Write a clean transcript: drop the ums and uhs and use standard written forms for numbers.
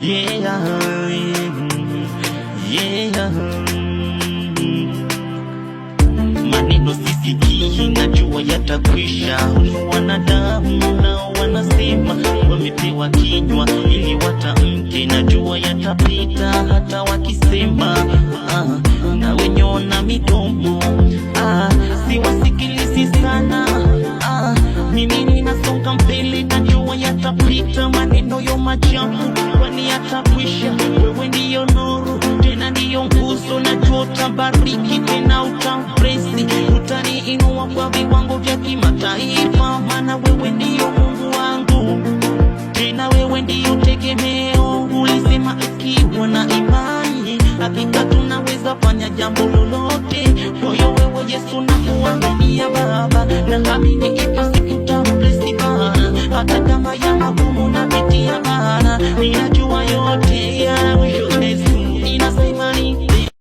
yeah, yeah. Maneno sisikii, najua yatakwisha. Wanadamu nao wanasema wamepewa kinywa ili watamke, najua yatapita hata wakisema na wenyona midomo siwasikilizi sana. Mimi ninasonga mbele, najua yatapita maneno yo machafu, kwani yatakwisha. Wewe ndiyo nuru, tena ndiyo nguzo, najua utabariki tena utampresi, utaniinua kwa viwango vya kimataifa, maana wewe ndiyo Mungu wangu, tena wewe ndiyo tegemeo. Ulisema ukiwa na imani hakika tunaweza fanya jambo lolote. Kwa hiyo wewe Yesu nakuaminia Baba, na naamini ipo siku utambless Bwana, hata kama ya magumu napitia Bwana, ninajua yote yawe